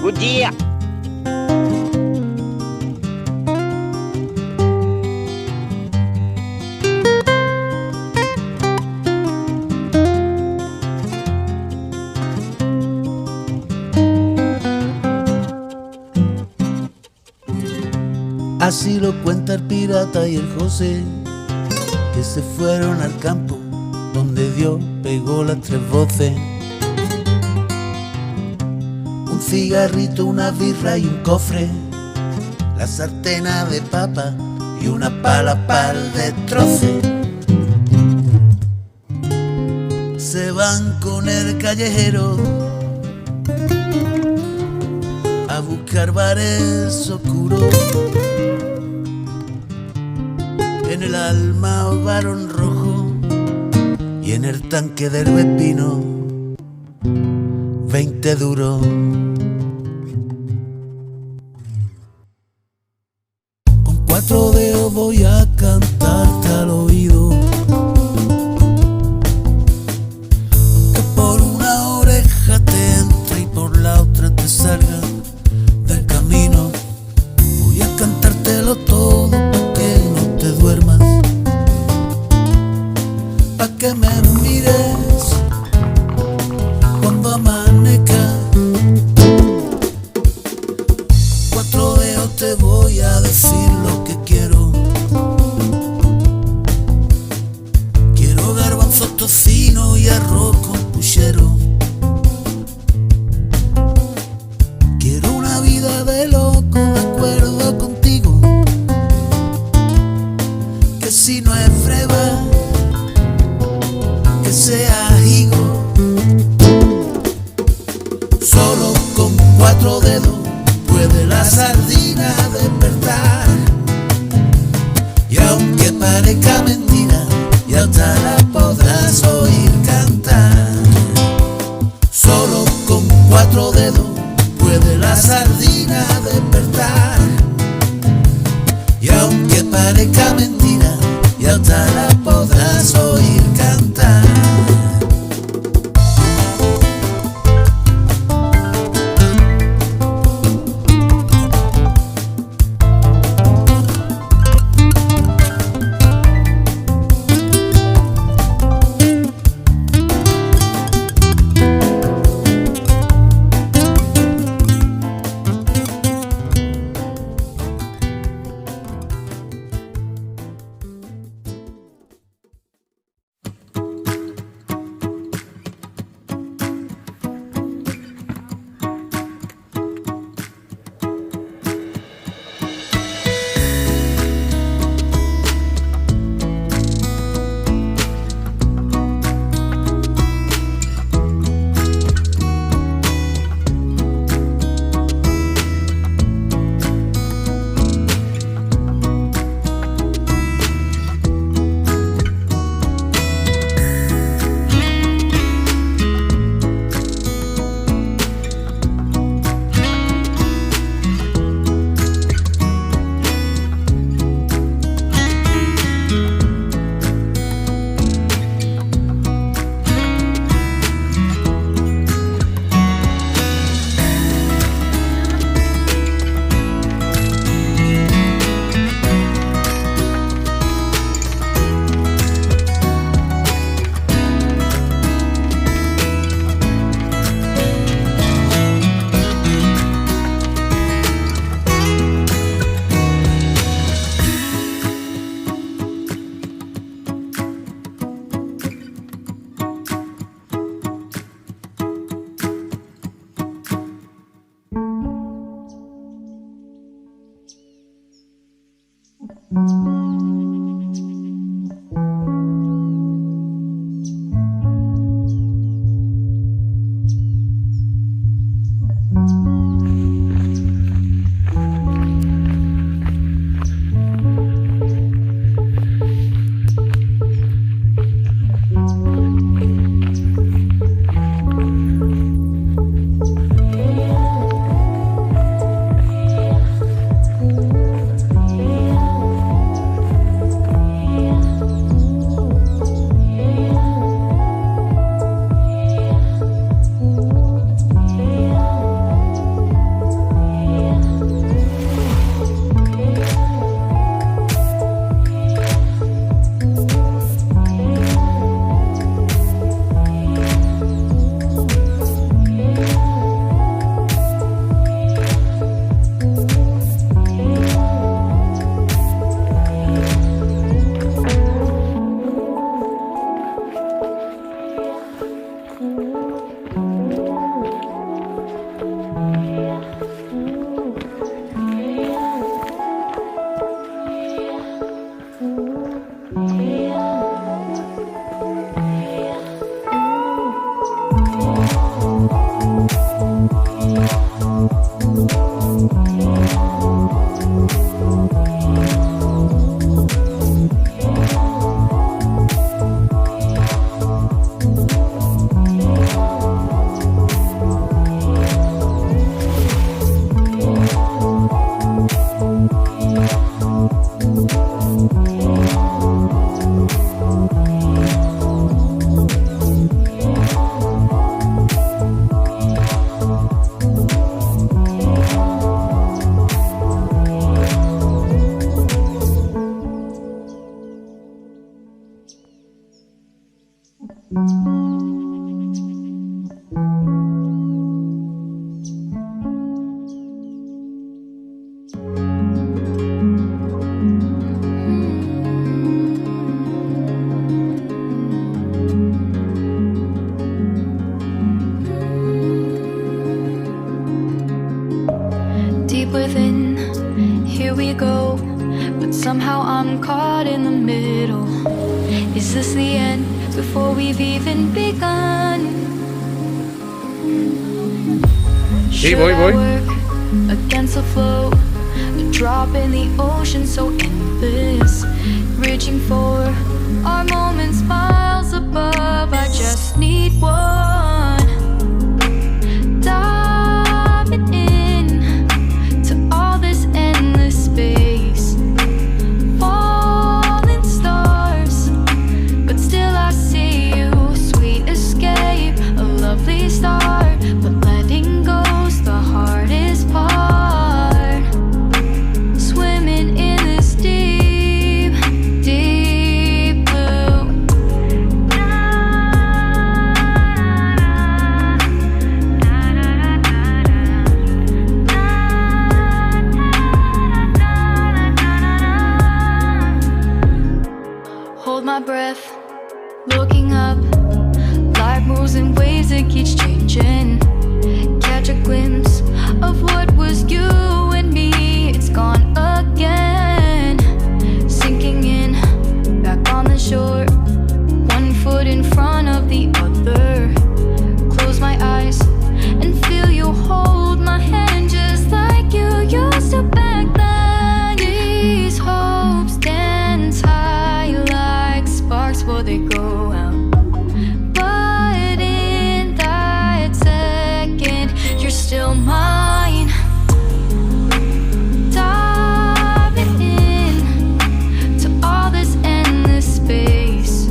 Good día. Así lo cuenta el pirata y el José, que se fueron al campo donde Dios pegó las tres voces. Un cigarrito, una birra y un cofre, la sartena de papa y una pala para el destroce. Se van con el callejero a buscar bares oscuros. En el alma varón rojo y en el tanque del Vespino 20 duros. Con 4 dedos voy a cantarte al oído, que por una oreja te entre y por la otra te salga del camino. Voy a cantártelo todo pa' que no te duermas, pa' que me mires cuando amanezca. 4 dedos te voy a decir lo que quiero. Quiero garbanzos, tocino y arroz con puchero. Quiero una vida de loco, de acuerdo contigo, que si no es breva, que sea higo. Solo con 4 dedos puede la sardina despertar, y aunque parezca mentira, ya hasta la podrás oír cantar. Solo con 4 dedos puede la sardina despertar, y aunque parezca mentira, ya hasta la podrás oír cantar. Deep within, here we go, but somehow I'm caught in the middle. Is this the end before we've even begun? Should I work against the flow, a drop in the ocean so endless, reaching for our moments miles above? I just need one, diving in to all this endless space, falling stars, but still I see you. Sweet escape, a lovely start, but letting go's the hardest part. Swimming in this deep, deep blue. Hold my breath, looking up. Life moves in waves, it keeps changing. Catch a glimpse of what was you and me. It's gone again, sinking in, back on the shore. One foot in front of the other. Close my eyes and feel you hold my hand just like you used to back then. These hopes dance high like sparks before they go out. But in that second, you're still mine. Diving in to all this endless space,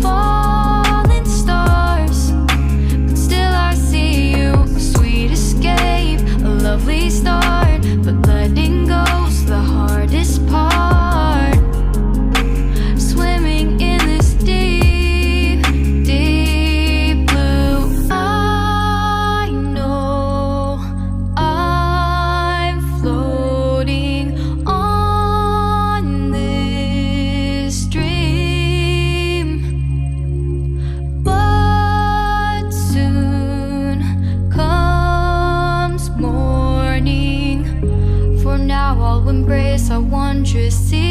falling stars, but still I see you. Sweet escape, a lovely start, but letting go's the hardest part. Swimming in this deep, deep blue. I know I'm floating on this dream, but soon comes morning. For now I'll embrace our wondrous sea.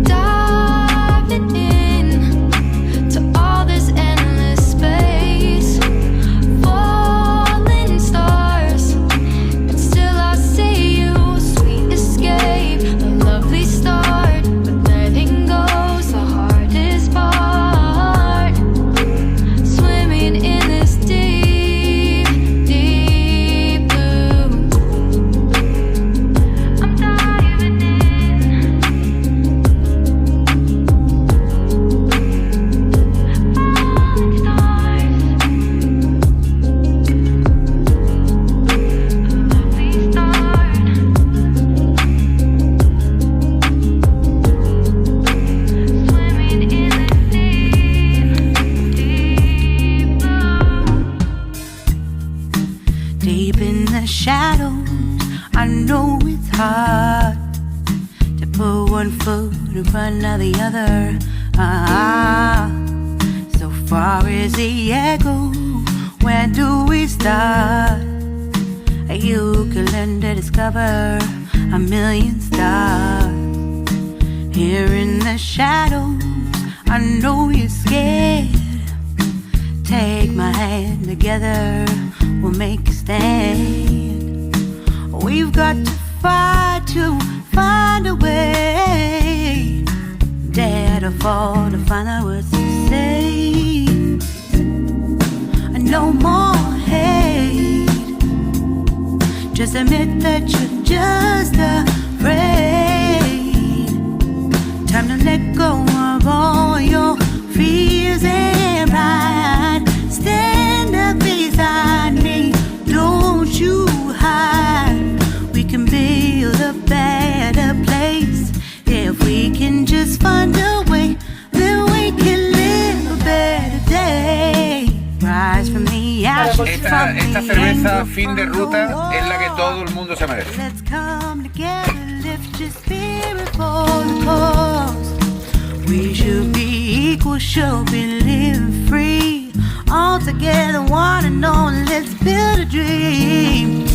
Diving in to all this endless space, falling stars, but still I see you. Sweet escape, a lovely start, but letting go's the hardest part. Swimming in this deep, deep blue. I'm diving in. Falling stars, a lovely start. Swimming in this deep, deep blue. Deep in the shadows, I know it's hard to put one foot in front of the other. So far as the echo, where do we start? You can learn to discover a million stars. Here in the shadows, I know you're scared. Take my hand, together we'll make a stand. We've got to fight to find a way. Dare to fall to find out what to say. No more hate. Just admit that you're just afraid. Time to let go of all your fears and pride. Stand up beside me, don't you hide. We can build a better place. esta cerveza fin de ruta es la que todo el mundo se merece. Let's come together, lift your spirit for the cause. We should be equal, should be living free. All together, one and all, let's build a dream.